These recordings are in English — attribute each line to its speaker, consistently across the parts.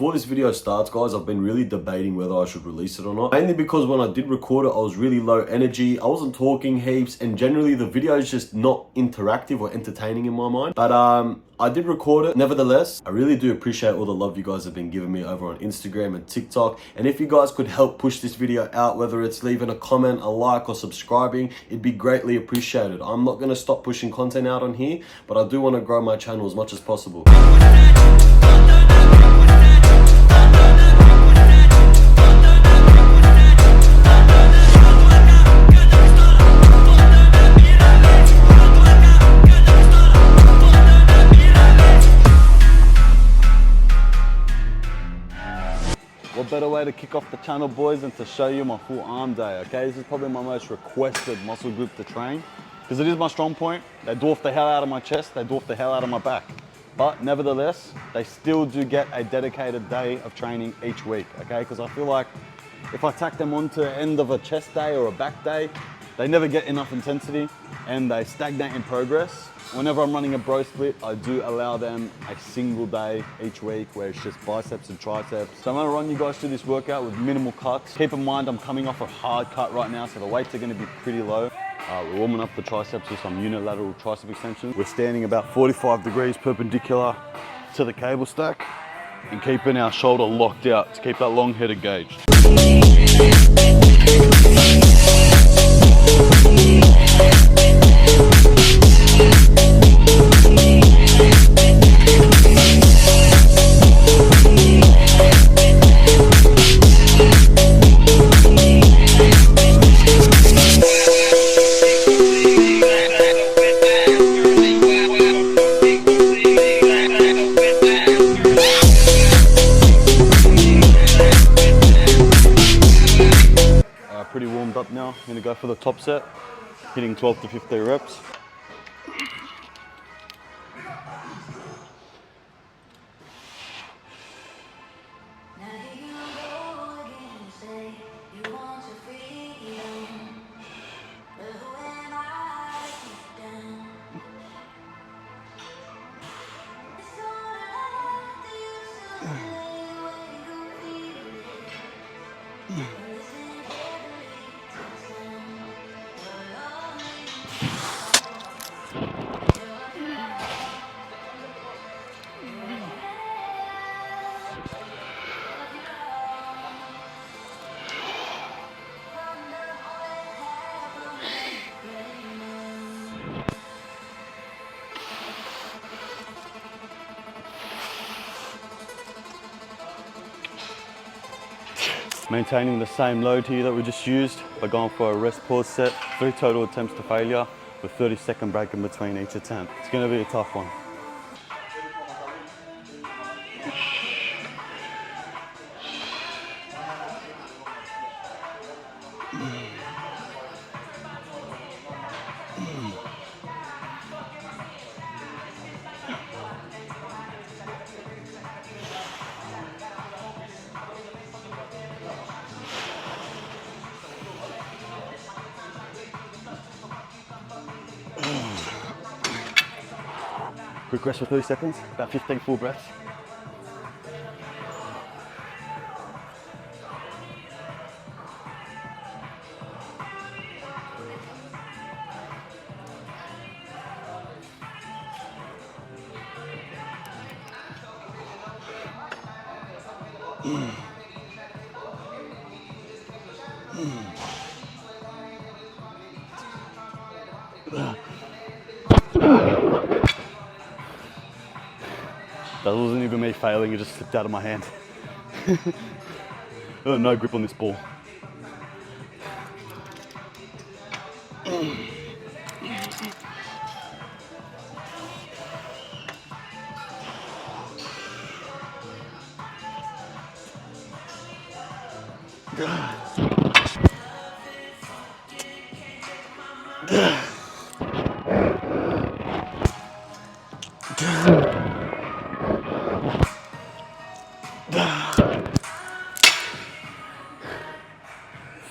Speaker 1: Before this video starts, guys, I've been really debating whether I should release it or not. Mainly because when I did record it, I was really low energy. I wasn't talking heaps, and generally the video is just not interactive or entertaining in my mind. But I did record it. Nevertheless, I really do appreciate all the love you guys have been giving me over on Instagram and TikTok. And if you guys could help push this video out, whether it's leaving a comment, a like, or subscribing, it'd be greatly appreciated. I'm not going to stop pushing content out on here, but I do want to grow my channel as much as possible.
Speaker 2: What better way to kick off the channel, boys, than to show you my full arm day, okay? This is probably my most requested muscle group to train because it is my strong point. They dwarf the hell out of my chest, they dwarf the hell out of my back. But nevertheless, they still do get a dedicated day of training each week, okay? Because I feel like if I tack them onto the end of a chest day or a back day, they never get enough intensity and they stagnate in progress. Whenever I'm running a bro split, I do allow them a single day each week where it's just biceps and triceps. So I'm gonna run you guys through this workout with minimal cuts. Keep in mind, I'm coming off a hard cut right now, so the weights are gonna be pretty low. We're warming up the triceps with some unilateral tricep extensions. We're standing about 45 degrees perpendicular to the cable stack and keeping our shoulder locked out to keep that long head engaged. Pretty warmed up now. I'm gonna go for the top set, hitting 12 to 15 reps. Maintaining the same load here that we just used by going for a rest pause set, 3 total attempts to failure with 30-second break in between each attempt. It's going to be a tough one. Quick rest for 30 seconds, about 15 full breaths. That wasn't even me failing, it just slipped out of my hand. No grip on this ball.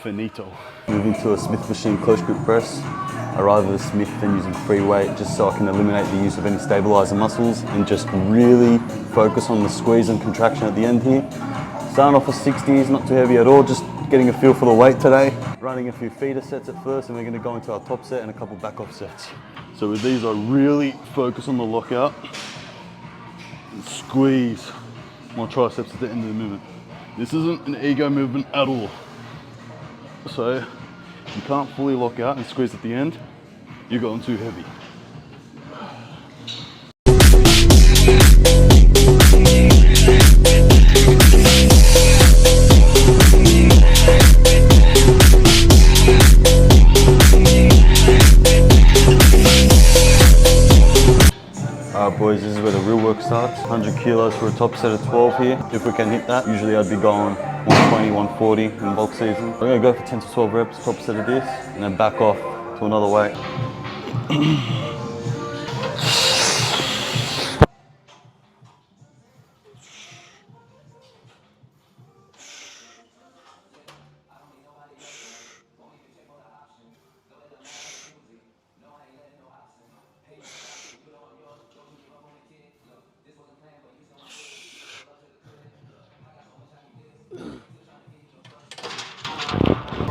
Speaker 2: finito. Moving to a Smith machine close grip press. I rather the Smith than using free weight, just so I can eliminate the use of any stabilizer muscles and just really focus on the squeeze and contraction at the end here. Starting off with 60s, not too heavy at all, just getting a feel for the weight today. Running a few feeder sets at first, and we're gonna go into our top set and a couple back off sets. So with these, I really focus on the lockout and squeeze my triceps at the end of the movement. This isn't an ego movement at all. So you can't fully lock out and squeeze at the end, you're going too heavy. Alright boys, this is where the real work starts. 100 kilos for a top set of 12 here. If we can hit that, usually I'd be going 120, 140 in bulk season. I'm gonna go for 10 to 12 reps, top set of this, and then back off to another weight.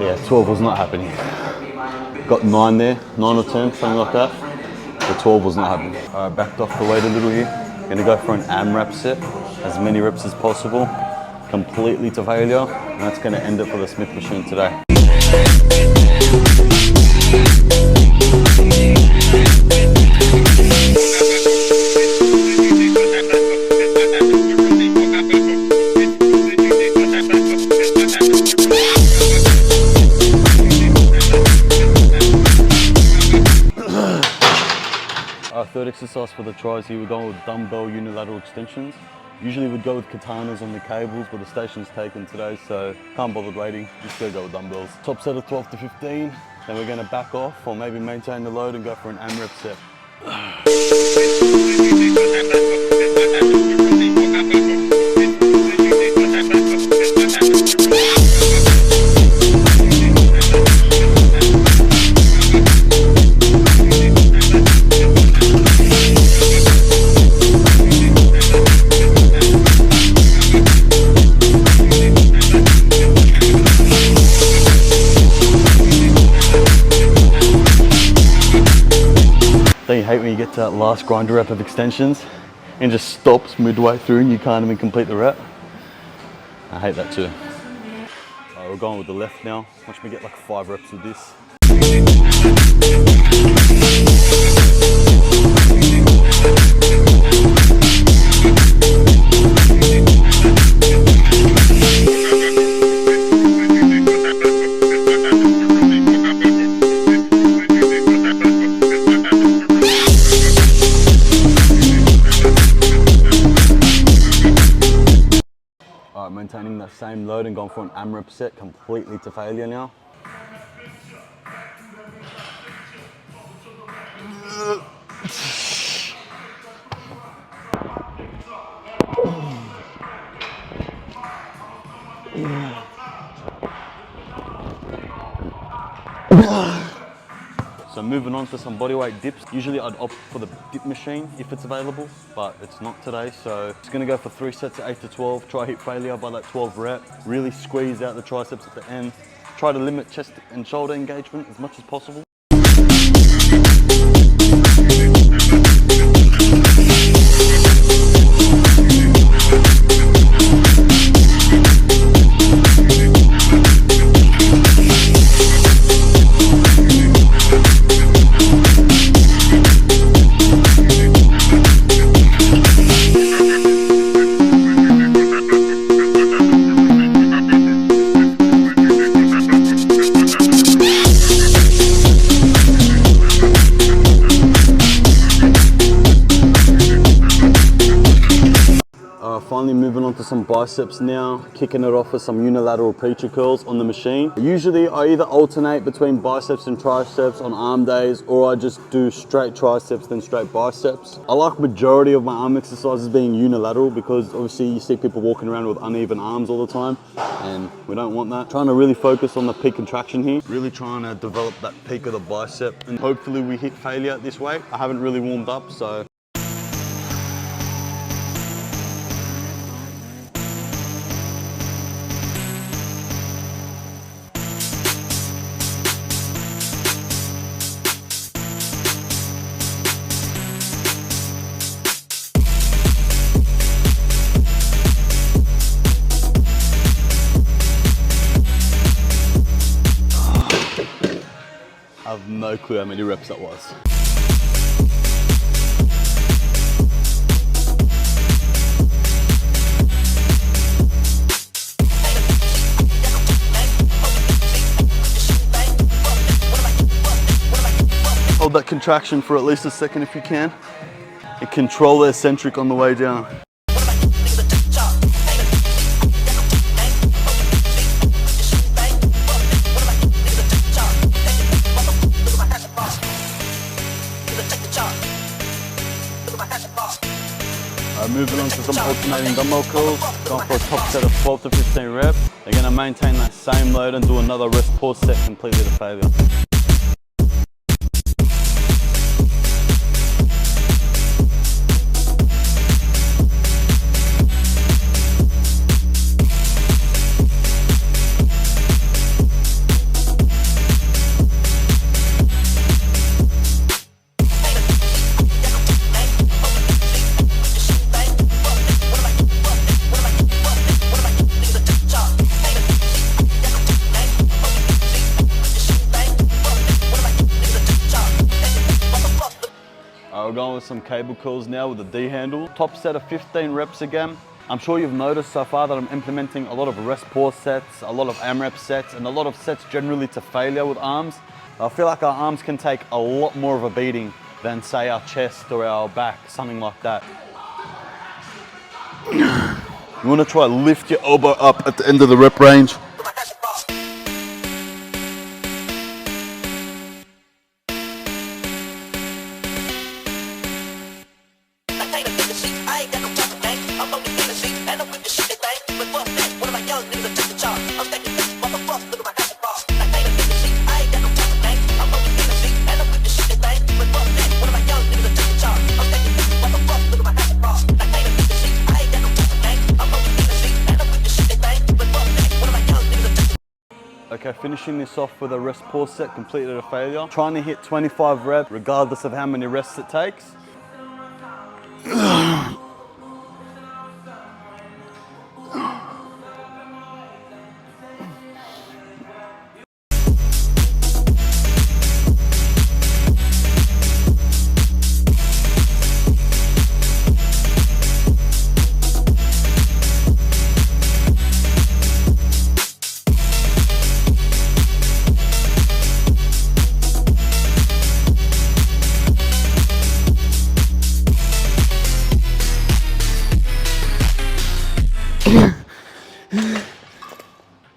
Speaker 2: Yeah, 12 was not happening. Got 9 there, 9 or 10, something like that. The 12 was not happening. Alright, backed off the weight a little here. Gonna go for an AMRAP set, as many reps as possible, completely to failure, and that's gonna end it for the Smith machine today. Our third exercise for the tries here, we're going with dumbbell unilateral extensions. Usually we'd go with katanas on the cables, but the station's taken today, so can't bother waiting, just gonna go with dumbbells. Top set of 12 to 15, then we're gonna back off or maybe maintain the load and go for an AMRAP set. Don't you hate when you get to that last grinder rep of extensions and just stops midway through and you can't even complete the rep? I hate that too. Alright, we're going with the left now. Watch me get like 5 reps with this. Maintaining that same load and going for an AMRAP set completely to failure now. So moving on to some bodyweight dips. Usually I'd opt for the dip machine if it's available, but it's not today. So just gonna go for 3 sets of 8 to 12. Try hit failure by that 12 rep. Really squeeze out the triceps at the end. Try to limit chest and shoulder engagement as much as possible. moving on to some biceps now, kicking it off with some unilateral preacher curls on the machine. Usually I either alternate between biceps and triceps on arm days, or I just do straight triceps then straight biceps. I like majority of my arm exercises being unilateral because obviously you see people walking around with uneven arms all the time, and we don't want that. Trying to really focus on the peak contraction here, really trying to develop that peak of the bicep, and hopefully we hit failure at this weight. I haven't really warmed up, so I have no clue how many reps that was. Hold that contraction for at least a second if you can, and control the eccentric on the way down. Moving on to some alternating dumbbell curls, going for a top set of 12 to 15 reps. They're going to maintain that same load and do another rest pause set completely to failure. We're going with some cable curls now with the D handle. Top set of 15 reps again. I'm sure you've noticed so far that I'm implementing a lot of rest pause sets, a lot of AMRAP sets, and a lot of sets generally to failure with arms. I feel like our arms can take a lot more of a beating than say our chest or our back, something like that. You want to try to lift your elbow up at the end of the rep range. Okay, finishing this off with a rest pause set completed a failure. Trying to hit 25 reps regardless of how many rests it takes.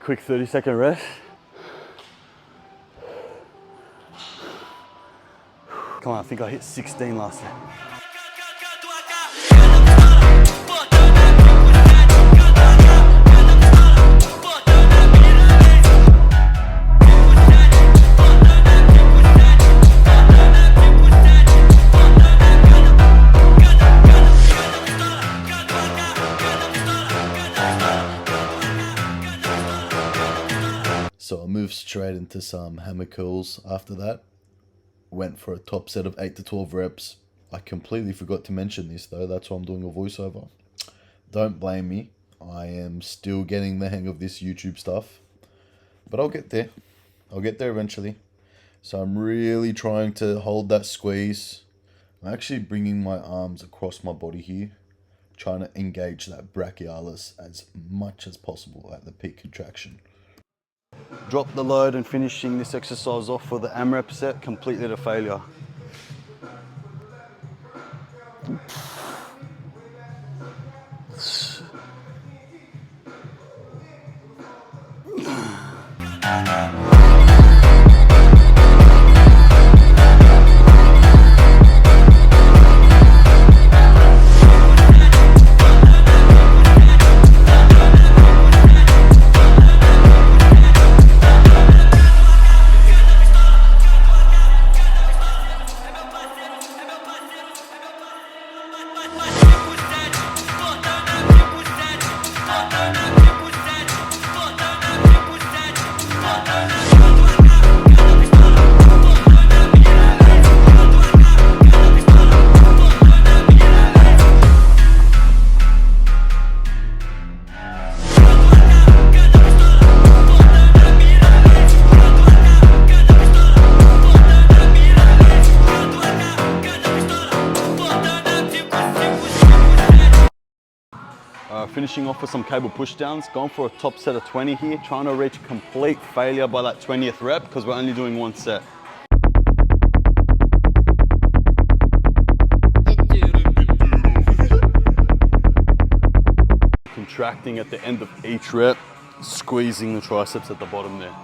Speaker 2: Quick 30-second rest. Come on, I think I hit 16 last time.
Speaker 3: So I moved straight into some hammer curls after that. Went for a top set of 8 to 12 reps. I completely forgot to mention this though, that's why I'm doing a voiceover. Don't blame me, I am still getting the hang of this YouTube stuff. But I'll get there. I'll get there eventually. So I'm really trying to hold that squeeze. I'm actually bringing my arms across my body here, trying to engage that brachialis as much as possible at the peak contraction.
Speaker 2: Drop the load and finishing this exercise off with the AMRAP set completely to failure. Finishing off with some cable push downs, going for a top set of 20 here, trying to reach complete failure by that 20th rep because we're only doing one set. Contracting at the end of each rep, squeezing the triceps at the bottom there.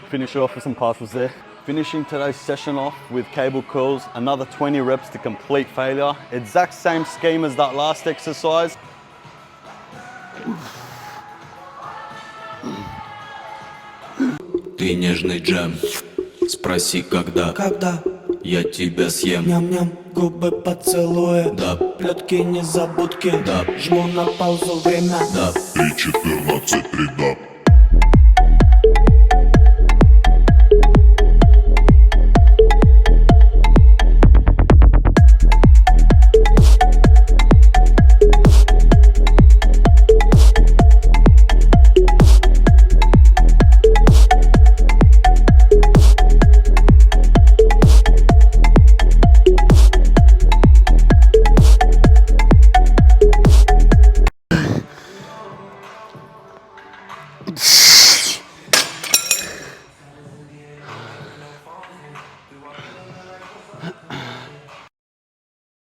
Speaker 2: Finish it off with some partials there. Finishing today's session off with cable curls, another 20 reps to complete failure. Exact same scheme as that last exercise.
Speaker 4: Ты нежный джем, спроси когда. Когда? Я тебя съем. Ням-ням, губы поцелуя. Да. Плетки незабудки. Да. Жму на паузу время. Да. 3, 14, 3, да.